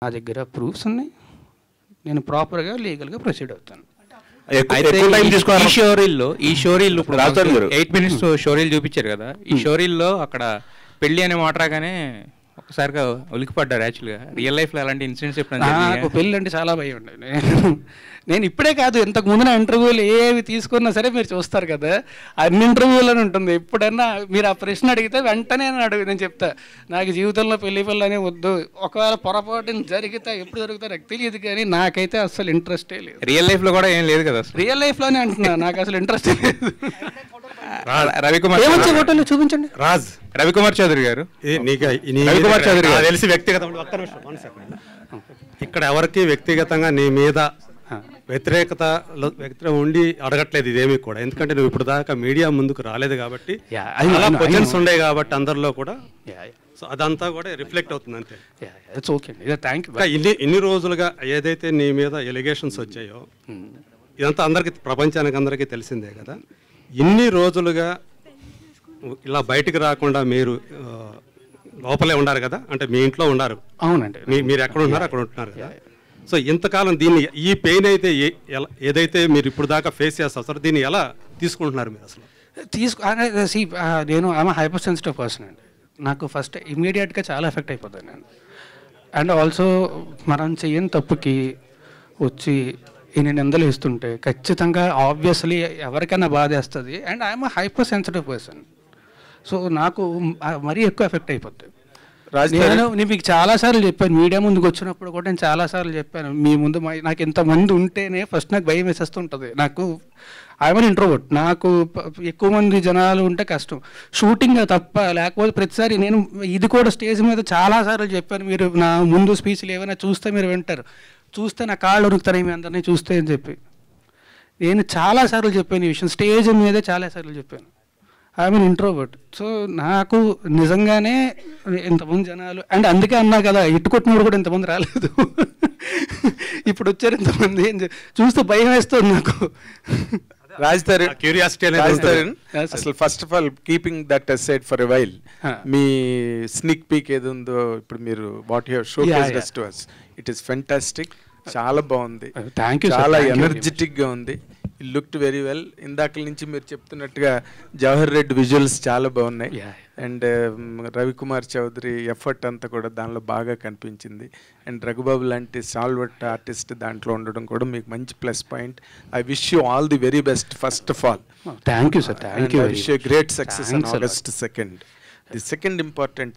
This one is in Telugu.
నా దగ్గర ప్రూఫ్స్ ఉన్నాయి. నేను ప్రాపర్గా లీగల్గా ప్రొసీడ్ అవుతాను. అయితే ఈ షోరీల్లో ఇప్పుడు 8 minutes షోరీలు చూపించారు కదా, ఈ షోరీల్లో అక్కడ పెళ్లి అనే మాట రాగానే ఒకసారిగా ఉలికిపడ్డారు. యాక్చువల్గా రియల్ లైఫ్లో అలాంటి ఇన్సిడెంట్స్ ఎప్పుడైనా నాకు పెళ్ళి అంటే చాలా భయం ఉండే. నేను ఇప్పుడే కాదు, ఇంతకు ముందు నా ఇంటర్వ్యూలు ఏవి తీసుకున్నా సరే మీరు చూస్తారు కదా, అన్ని ఇంటర్వ్యూలను ఉంటుంది. ఎప్పుడన్నా మీరు ఆ ప్రశ్న అడిగితే వెంటనే నేను చెప్తా, నాకు జీవితంలో పెళ్లి అనే వద్దు. ఒకవేళ పొరపాటున జరిగితే ఎప్పుడు జరుగుతా నాకు తెలియదు, కానీ నాకైతే అసలు ఇంట్రెస్టే లేదు. రియల్ లైఫ్లో కూడా ఏం లేదు కదా, రియల్ లైఫ్లోనే అంటున్నా, నాకు అసలు ఇంట్రెస్ట్ లేదు. రవికుమార్ ఫోటోలు చూపించండి. రవికుమార్ చౌదరి గారు, రవికుమార్ చౌదరి గారు తెలిసి వ్యక్తిగతంగా ఇక్కడ ఎవరికి వ్యక్తిగతంగా నీ మీద వ్యతిరేకత ఉండి అడగట్లేదు ఇదేమీ కూడా, ఎందుకంటే నువ్వు ఇప్పుడు దాకా మీడియా ముందుకు రాలేదు కాబట్టి, అలా క్వశ్చన్స్ ఉండే కాబట్టి అందరిలో కూడా, సో అదంతా కూడా రిఫ్లెక్ట్ అవుతుంది అంతే. ఇన్ని రోజులుగా ఏదైతే నీ మీద ఎలిగేషన్స్ వచ్చాయో ఇదంతా అందరికీ, ప్రపంచానికి అందరికీ తెలిసిందే కదా. ఇన్ని రోజులుగా ఇలా బయటికి రాకుండా మీరు లోపలే ఉన్నారు కదా, అంటే మీ ఇంట్లో ఉన్నారు. అవునండి, మీరు ఎక్కడ ఉన్నారు అక్కడ ఉంటున్నారు కదా. సో ఇంతకాలం దీన్ని, ఈ పెయిన్ అయితే ఏదైతే మీరు ఇప్పుడు దాకా ఫేస్ చేస్తారు, దీన్ని ఎలా తీసుకుంటున్నారు మీరు అసలు? నేను ఆమె హైపర్ సెన్సిటివ్ పర్సన్ అండి. నాకు ఫస్ట్ ఇమీడియట్గా చాలా ఎఫెక్ట్ అయిపోతాను నేను. అండ్ ఆల్సో మనం చెయ్యని తప్పుకి వచ్చి ఇన్ని నిందలు ఇస్తుంటే ఖచ్చితంగా ఆబ్వియస్లీ ఎవరికైనా బాధేస్తుంది. And I'm hyper sensitive person, so నాకు మరీ ఎక్కువ ఎఫెక్ట్ అయిపోతుంది. నేను మీకు చాలాసార్లు చెప్పాను, మీడియా ముందుకు వచ్చినప్పుడు కూడా నేను చాలాసార్లు చెప్పాను, మీ ముందు నాకు ఇంతమంది ఉంటేనే ఫస్ట్ నాకు భయం వేసేస్తుంటుంది. నాకు ఐఎమ్ ఇంట్రోవర్ట్, నాకు ఎక్కువ మంది జనాలు ఉంటే కష్టం. షూటింగ్ తప్ప, లేకపోతే ప్రతిసారి నేను ఇది కూడా స్టేజ్ మీద చాలాసార్లు చెప్పాను, మీరు నా ముందు స్పీచ్లు ఏమైనా చూస్తే మీరు వింటారు, చూస్తే నా కాళ్ళు ఉరుకుతారు మీ అందరినీ చూస్తే అని చెప్పి నేను చాలాసార్లు చెప్పాను ఈ విషయం, స్టేజ్ మీదే చాలాసార్లు చెప్పాను. I'm introvert. సో నాకు నిజంగానే ఇంతమంది జనాలు, అండ్ అందుకే అన్నా కదా ఇట్టుకొట్టినప్పుడు కూడా ఇంతమంది రాలేదు, ఇప్పుడు వచ్చారు ఇంతమంది చూస్తే భయం వేస్తుంది నాకు. అసలు first of all keeping that aside for a while, me స్నిక్ peak ఏది ఉందో ఇప్పుడు మీరు what you have showcased to us, it is fantastic, చాలా బాగుంది, చాలా ఎనర్జెటిక్ గా ఉంది, ఇట్ లుక్డ్ వెరీ వెల్. ఇందాక నుంచి మీరు చెప్తున్నట్టుగా జవహర్ రెడ్డి విజువల్స్ చాలా బాగున్నాయి, అండ్ రవికుమార్ చౌదరి ఎఫర్ట్ అంతా కూడా దానిలో బాగా కనిపించింది. అండ్ రఘుబాబు లాంటి సాల్వర్ట్ ఆర్టిస్ట్ దాంట్లో ఉండడం కూడా మీకు మంచి plus point. I wish you all the very best first of all. Thank you sir, thank you. I wish you great success on August 2nd. The second important